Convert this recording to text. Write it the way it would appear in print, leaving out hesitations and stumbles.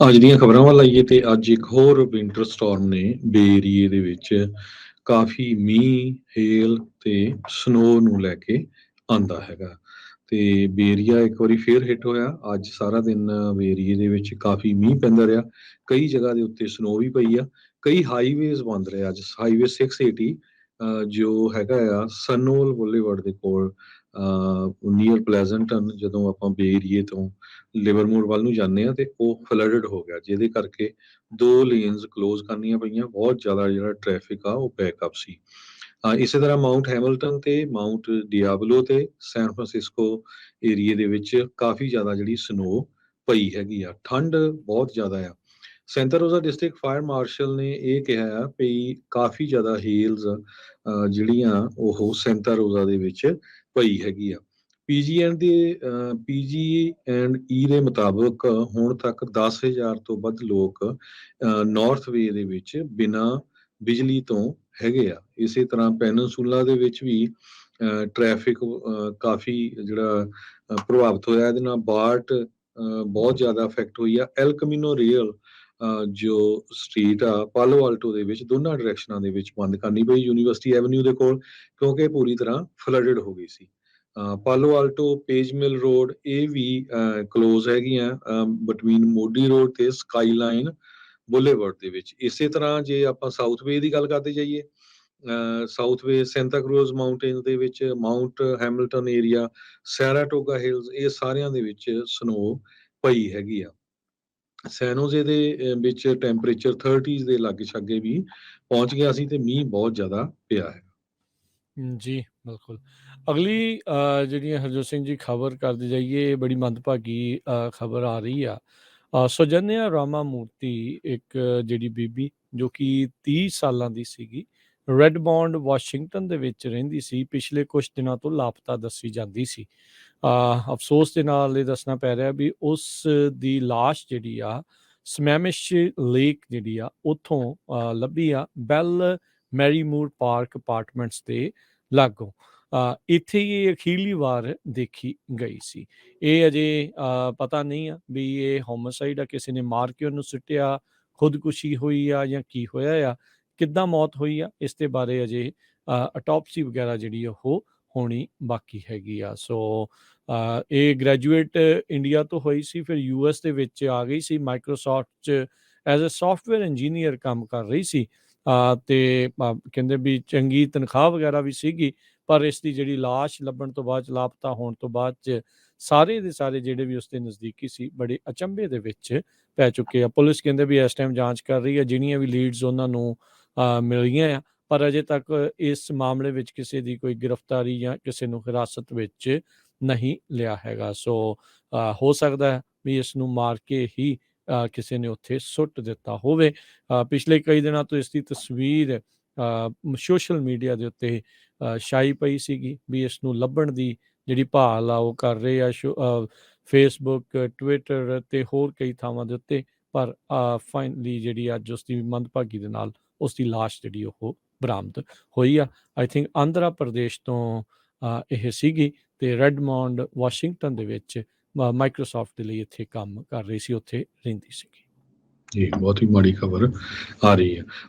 ਅੱਜ ਦੀਆਂ ਖਬਰਾਂ ਵੱਲ ਆਈਏ ਤੇ ਅੱਜ ਇੱਕ ਹੋਰ ਵਿੰਟਰ ਸਟਾਰਮ ਨੇ ਬੇ ਏਰੀਏ ਦੇ ਵਿੱਚ ਕਾਫੀ ਮੀਂਹ, ਹੇਲ ਤੇ ਸਨੋ ਨੂੰ ਲੈ ਕੇ ਆਂਦਾ ਹੈਗਾ। ਤੇ ਬੇ ਏਰੀਆ ਇੱਕ ਵਾਰੀ ਫੇਰ ਹਿੱਟ ਹੋਇਆ। ਅੱਜ ਸਾਰਾ ਦਿਨ ਬੇ ਏਰੀਏ ਦੇ ਵਿੱਚ ਕਾਫੀ ਮੀਂਹ ਪੈਂਦਾ ਰਿਹਾ। ਕਈ ਜਗ੍ਹਾ ਦੇ ਉੱਤੇ ਸਨੋ ਵੀ ਪਈ ਆ। ਕਈ ਹਾਈਵੇਜ਼ ਬੰਦ ਰਹੇ ਅੱਜ। ਹਾਈਵੇ 680 ਜੋ ਹੈਗਾ ਆ ਸਨੋਲ ਬੁਲੇਵਰਡ ਦੇ ਕੋਲ ਨੀਅਰ ਪਲੇਜ਼ੈਂਟਨ, ਜਦੋਂ ਆਪਾਂ ਬੇ ਏਰੀਏ ਤੋਂ ਲਿਵਰਮੋਰ ਵੱਲ ਨੂੰ ਜਾਂਦੇ ਆ ਤੇ ਉਹ ਫਲੱਡਡ ਹੋ ਗਿਆ, ਜਿਹਦੇ ਕਰਕੇ ਦੋ ਲੇਨਸ ਕਲੋਜ਼ ਕਰਨੀਆਂ ਪਈਆਂ। ਬਹੁਤ ਜ਼ਿਆਦਾ ਜਿਹੜਾ ਟ੍ਰੈਫਿਕ ਆ ਉਹ ਬੈਕਅਪ ਸੀ। ਇਸੇ ਤਰ੍ਹਾਂ ਮਾਊਂਟ ਹੈਮਿਲਟਨ ਤੇ ਮਾਊਂਟ ਡਿਆਬਲੋ ਤੇ ਸੈਨ ਫਰਾਂਸਿਸਕੋ ਏਰੀਏ ਦੇ ਵਿੱਚ ਕਾਫੀ ਜ਼ਿਆਦਾ ਜਿਹੜੀ ਸਨੋ ਪਈ ਹੈਗੀ ਆ। ਠੰਡ ਬਹੁਤ ਜ਼ਿਆਦਾ ਆ। ਸੈਂਟਾ ਰੋਜ਼ਾ ਡਿਸਟ੍ਰਿਕਟ ਫਾਇਰ ਮਾਰਸ਼ਲ ਨੇ ਇਹ ਕਿਹਾ ਆ ਵੀ ਕਾਫੀ ਜ਼ਿਆਦਾ ਹੇਲਸ ਜਿਹੜੀਆਂ ਉਹ ਸੈਂਟਾ ਰੋਜ਼ਾ ਦੇ ਵਿੱਚ ਪਈ ਹੈਗੀ ਆ। ਪੀਜੀ ਐਂਡ ਈ ਦੇ ਮੁਤਾਬਕ ਹੁਣ ਤੱਕ 10,000 ਤੋਂ ਵੱਧ ਲੋਕ ਨਾਰਥ ਵੇ ਦੇ ਵਿੱਚ ਬਿਨਾਂ ਬਿਜਲੀ ਤੋਂ ਹੈਗੇ ਆ। ਇਸੇ ਤਰ੍ਹਾਂ ਪੈਨਸੂਲਾ ਦੇ ਵਿੱਚ ਵੀ ਟ੍ਰੈਫਿਕ ਕਾਫੀ ਜਿਹੜਾ ਪ੍ਰਭਾਵਿਤ ਹੋਇਆ। ਇਹਦੇ ਨਾਲ ਬਾਰਟ ਬਹੁਤ ਜ਼ਿਆਦਾ ਅਫੈਕਟ ਹੋਈ ਆ। ਐਲ ਕਮਿਨੋ ਰੀਅਲ ਜੋ ਸਟਰੀਟ ਆ ਪਾਲੋ ਆਲਟੋ ਦੇ ਵਿੱਚ ਦੋਨਾਂ ਡਾਇਰੈਕਸ਼ਨਾਂ ਦੇ ਵਿੱਚ ਬੰਦ ਕਰਨੀ ਪਈ ਯੂਨੀਵਰਸਿਟੀ ਐਵਨਿਊ ਦੇ ਕੋਲ, ਕਿਉਂਕਿ ਪੂਰੀ ਤਰ੍ਹਾਂ ਫਲੱਡਡ ਹੋ ਗਈ ਸੀ। ਪਾਲੋ ਆਲਟੋ ਪੇਜ ਮਿਲ ਰੋਡ ਇਹ ਵੀ ਕਲੋਜ਼ ਹੈਗੀਆਂ ਬਟਵੀਨ ਮੋਡੀ ਰੋਡ ਤੇ ਸਕਾਈਲਾਈਨ ਬੁਲੇਵਰਡ ਦੇ ਵਿੱਚ। ਇਸੇ ਤਰ੍ਹਾਂ ਜੇ ਆਪਾਂ ਸਾਊਥ ਵੇ ਦੀ ਗੱਲ ਕਰਦੇ ਜਾਈਏ, ਸਾਊਥ ਵੇ ਸੈਂਤਾ ਕਰੂਜ਼ ਮਾਊਂਟੇਨ ਦੇ ਵਿੱਚ, ਮਾਊਂਟ ਹੈਮਿਲਟਨ ਏਰੀਆ, ਸੈਰਾਟੋਗਾ ਹਿਲਸ, ਇਹ ਸਾਰਿਆਂ ਦੇ ਵਿੱਚ ਸਨੋ ਪਈ ਹੈਗੀ ਆ। ਸੈਨੋਜ਼ੇ ਦੇ ਵਿੱਚ ਟੈਂਪਰੇਚਰ 30s ਦੇ ਲਾਗੇ ਛਾਗੇ ਵੀ ਪਹੁੰਚ ਗਿਆ ਸੀ ਤੇ ਮੀਂਹ ਬਹੁਤ ਜ਼ਿਆਦਾ ਪਿਆ ਹੈ। ਜੀ, ਬਿਲਕੁਲ। ਅਗਲੀ ਜਿਹੜੀ ਹਰਜੋਤ ਸਿੰਘ ਜੀ ਖਬਰ ਕਰਦੇ ਜਾਈਏ, ਬੜੀ ਮੰਦਭਾਗੀ ਖਬਰ ਆ ਰਹੀ ਆ। ਸੌਜਨਿਆ ਰਾਮਾ ਮੂਰਤੀ, ਇੱਕ ਜਿਹੜੀ ਬੀਬੀ ਜੋ ਕਿ 30 ਸਾਲਾਂ ਦੀ ਸੀਗੀ, ਰੈਡਮੌਂਡ ਵਾਸ਼ਿੰਗਟਨ ਦੇ ਵਿੱਚ ਰਹਿੰਦੀ ਸੀ, ਪਿਛਲੇ ਕੁਝ ਦਿਨਾਂ ਤੋਂ ਲਾਪਤਾ ਦੱਸੀ ਜਾਂਦੀ ਸੀ। ਅਫਸੋਸ ਦੇ ਨਾਲ ਇਹ ਦੱਸਣਾ ਪੈ ਰਿਹਾ ਵੀ ਉਸ ਦੀ ਲਾਸ਼ ਜਿਹੜੀ ਆ ਸਮੈਮਿਸ਼ ਲੇਕ ਜਿਹੜੀ ਆ ਉੱਥੋਂ ਲੱਭੀ ਆ, ਬੈਲ ਮੈਰੀਮੂਰ ਪਾਰਕ ਅਪਾਰਟਮੈਂਟਸ ਦੇ ਲਾਗੋਂ। ਇੱਥੇ ਹੀ ਇਹ ਅਖੀਰਲੀ ਵਾਰ ਦੇਖੀ ਗਈ ਸੀ। ਇਹ ਅਜੇ ਪਤਾ ਨਹੀਂ ਆ ਵੀ ਇਹ ਹੋਮੋਸਾਈਡ ਆ, ਕਿਸੇ ਨੇ ਮਾਰ ਕੇ ਉਹਨੂੰ ਸੁੱਟਿਆ, ਖੁਦਕੁਸ਼ੀ ਹੋਈ ਆ ਜਾਂ ਕੀ ਹੋਇਆ ਆ, ਕਿੱਦਾਂ ਮੌਤ ਹੋਈ ਆ, ਇਸ ਦੇ ਬਾਰੇ ਅਜੇ ਅਟੋਪਸੀ ਵਗੈਰਾ ਜਿਹੜੀ ਉਹ ਹੋਣੀ ਬਾਕੀ ਹੈਗੀ ਆ। ਸੋ ਇਹ ਗ੍ਰੈਜੂਏਟ ਇੰਡੀਆ ਤੋਂ ਹੋਈ ਸੀ, ਫਿਰ US ਦੇ ਵਿੱਚ ਆ ਗਈ ਸੀ, ਮਾਈਕਰੋਸਾਫਟ 'ਚ ਐਜ਼ ਅ ਸੌਫਟਵੇਅਰ ਇੰਜੀਨੀਅਰ ਕੰਮ ਕਰ ਰਹੀ ਸੀ। ਤੇ ਕਹਿੰਦੇ ਵੀ ਚੰਗੀ ਤਨਖਾਹ ਵਗੈਰਾ ਵੀ ਸੀਗੀ, ਪਰ ਇਸ ਦੀ ਜਿਹੜੀ ਲਾਸ਼ ਲੱਭਣ ਤੋਂ ਬਾਅਦ, ਲਾਪਤਾ ਹੋਣ ਤੋਂ ਬਾਅਦ 'ਚ ਸਾਰੇ ਦੇ ਸਾਰੇ ਜਿਹੜੇ ਵੀ ਉਸਦੇ ਨਜ਼ਦੀਕੀ ਸੀ ਬੜੇ ਅਚੰਭੇ ਦੇ ਵਿੱਚ ਪੈ ਚੁੱਕੇ ਆ। ਪੁਲਿਸ ਕਹਿੰਦੇ ਵੀ ਇਸ ਟਾਈਮ ਜਾਂਚ ਕਰ ਰਹੀ ਹੈ, ਜਿਹੜੀਆਂ ਵੀ ਲੀਡਸ ਉਹਨਾਂ ਨੂੰ ਮਿਲੀਆਂ ਆ, ਪਰ ਅਜੇ ਤੱਕ ਇਸ ਮਾਮਲੇ ਵਿੱਚ ਕਿਸੇ ਦੀ ਕੋਈ ਗ੍ਰਿਫਤਾਰੀ ਜਾਂ ਕਿਸੇ ਨੂੰ ਹਿਰਾਸਤ ਵਿੱਚ ਨਹੀਂ ਲਿਆ ਹੈਗਾ। ਸੋ ਹੋ ਸਕਦਾ ਹੈ ਵੀ ਇਸ ਨੂੰ ਮਾਰ ਕੇ ਹੀ ਕਿਸੇ ਨੇ ਉੱਥੇ ਸੁੱਟ ਦਿੱਤਾ ਹੋਵੇ। ਪਿਛਲੇ ਕਈ ਦਿਨਾਂ ਤੋਂ ਇਸ ਦੀ ਤਸਵੀਰ ਸੋਸ਼ਲ ਮੀਡੀਆ ਦੇ ਉੱਤੇ ਛਾਈ ਪਈ ਸੀਗੀ ਵੀ ਇਸ ਨੂੰ ਲੱਭਣ ਦੀ ਜਿਹੜੀ ਭਾਲ ਆ ਉਹ ਕਰ ਰਹੇ ਆ ਫੇਸਬੁੱਕ, ਟਵਿੱਟਰ ਤੇ ਹੋਰ ਕਈ ਥਾਵਾਂ ਦੇ ਉੱਤੇ, ਪਰ ਫਾਈਨਲੀ ਜਿਹੜੀ ਅੱਜ ਉਸ ਦੀ ਮੰਦਭਾਗੀ ਦੇ ਨਾਲ ਉਸ ਦੀ ਲਾਸ਼ ਜਿਹੜੀ ਉਹ ਬਰਾਮਦ ਹੋਈ ਆ। ਆਈ ਥਿੰਕ ਆਂਧਰਾ ਪ੍ਰਦੇਸ਼ ਤੋਂ ਇਹ ਸੀਗੀ ਤੇ ਰੈਡਮੌਂਡ ਵਾਸ਼ਿੰਗਟਨ ਦੇ ਵਿੱਚ ਮਾਈਕਰੋਸਾਫਟ ਦੇ ਲਈ ਇੱਥੇ ਕੰਮ ਕਰ ਰਹੀ ਸੀ, ਉੱਥੇ ਰਹਿੰਦੀ ਸੀਗੀ। ਜੀ, ਬਹੁਤ ਹੀ ਮਾੜੀ ਖਬਰ ਆ ਰਹੀ ਹੈ।